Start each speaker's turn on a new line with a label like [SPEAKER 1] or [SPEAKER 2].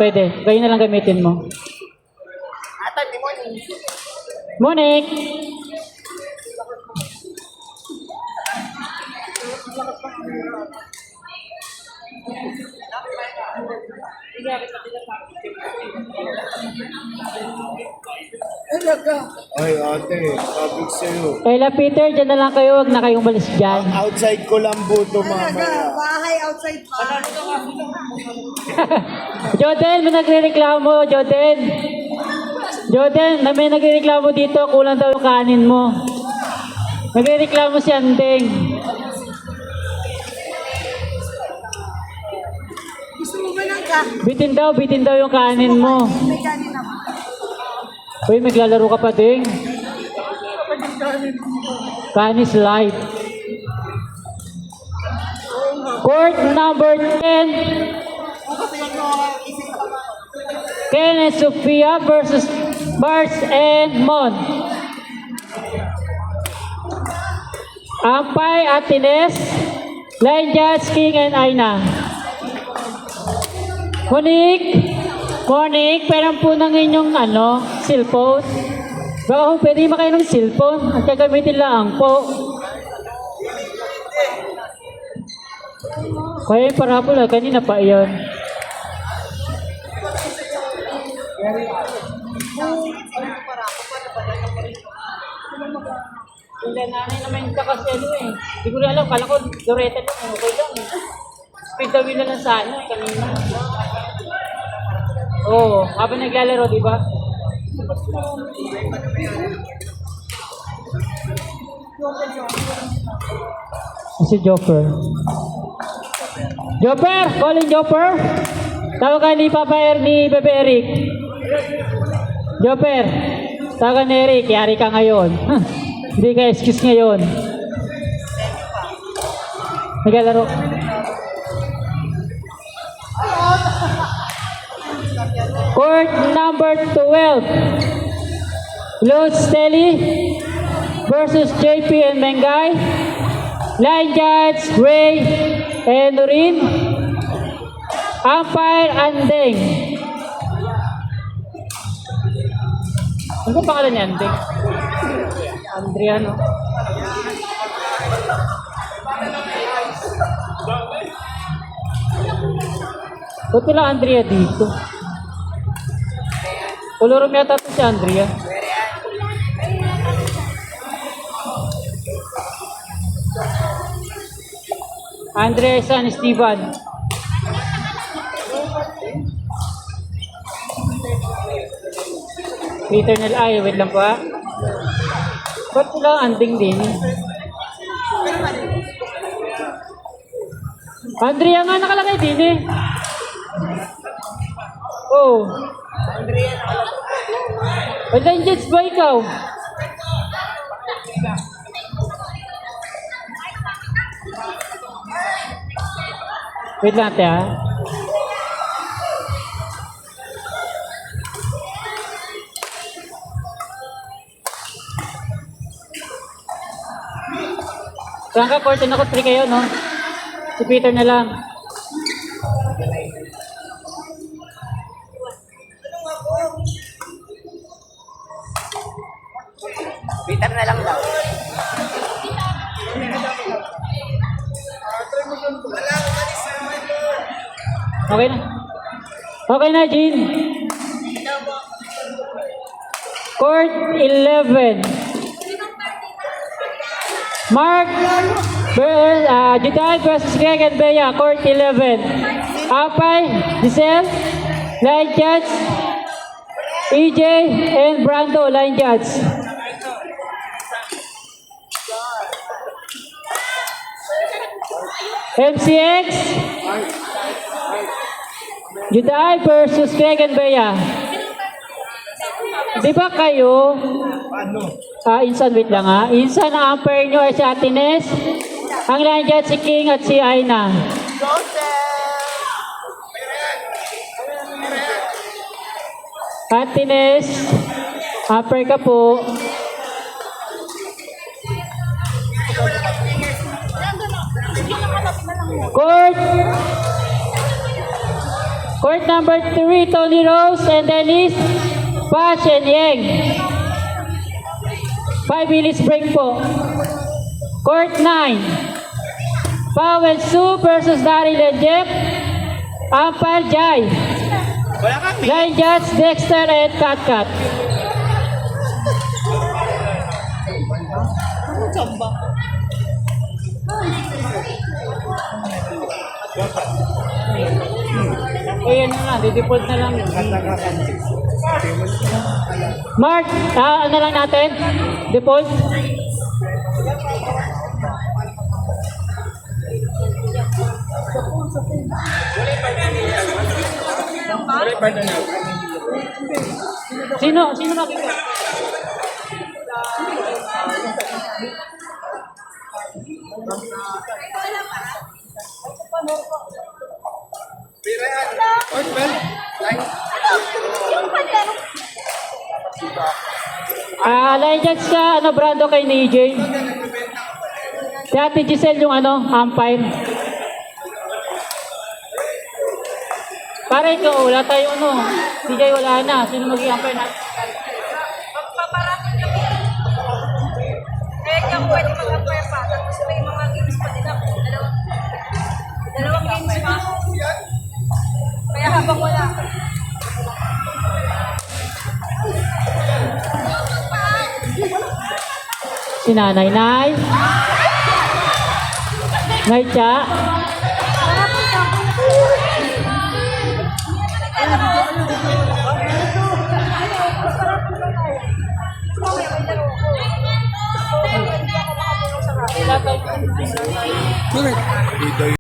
[SPEAKER 1] pwede. Kayo na lang gamitin mo.
[SPEAKER 2] Atan, di morning.
[SPEAKER 1] Monique!
[SPEAKER 3] Ay, ate, sabi ko sa'yo.
[SPEAKER 1] Kayla Peter, dyan na lang kayo. Huwag na kayong balis dyan.
[SPEAKER 3] Outside ko lang buto mamaya.
[SPEAKER 2] Bahay outside pa.
[SPEAKER 1] Joden, may nagre-reklamo. Joden, may nagre-reklamo dito. Kulang daw yung kanin mo. Nagre-reklamo si Andeng.
[SPEAKER 2] Gusto mo ba ng ka?
[SPEAKER 1] Bitin daw yung kanin mo.
[SPEAKER 2] May kanin naman.
[SPEAKER 1] Uy, maglalaro ka pa ding. Canis Light. Court number 10. Ken and Sophia versus Bars and Mon. Ampay at Ines. Line Judge, King and Aina. Monique, perang po ng inyong cellphone. Baka kung pwede makain ng cellphone, at gagamitin lang po. Kaya yung parapol, kanina pa yun. Hindi nanay naman ka kasi Hindi ko na alam, kala ko Doreta lang, okay lang Speed the wheel na lang sana, kanina. Oo, habang naglalaro, di ba? Si Jopper. Jopper! Colin Jopper! Tawagan ni Papa ni Bebe Eric. Jopper! Tawagan ni Eric, yari ka ngayon. Hindi ka excuse ngayon. Naglalaro. Court number 12. Luz Steli versus JP and Mengay. Line Judge, Ray and Nurin. Umpire, Andeng. Ano ba pangalan ni Andeng? Andriano. Ba't wala Andrea dito? Kolorom yata ito si Andrea. Andrea San Esteban. Eternal Eye, wait lang pa. Ba't wala Anding din? Andrea nga nakalagay din eh. Oh. Wala yung Jets ba ikaw? Wait lang ate ha. Saan ka? Kortin ako 3 kayo, no? Si Peter na lang.
[SPEAKER 2] Peter na lang daw.
[SPEAKER 1] Okay na. Okay na, Jean. Court 11. Mark Juday versus Greg and Bea. Court 11. Apay, Giselle, line judge. EJ and Brando, line judge. MCX, Juday versus Greg and Bea. Di ba kayo, insan, wait lang ha, insan ang umpire nyo ay si Atines, ang line judge si King at si Aina. Atines, umpire ka po. Court Court number 3, Tony Rose and Dennis Bash and Yeng. 5 minutes break po. Court 9, Powell Sue versus Daryl and Jeff. Umpire Jai. Line judge Dexter and Kat. Ayan na nga, didipod na lang. Mark, ano lang natin? Default? Sino nakita? Line judge ka, Brando kay ni EJ. Si Ate Giselle yung umpire. Para ikaw, wala tayo DJ wala na. Sino maging umpire natin?
[SPEAKER 2] Magpaparatong lang yan. Eh, kaya pwede mag-umpire pa. Tapos may mga games pa din ako. Dalawang games pa. Kaya habang wala.
[SPEAKER 1] Si Nanay Nay. Nay Cha.
[SPEAKER 3] Dito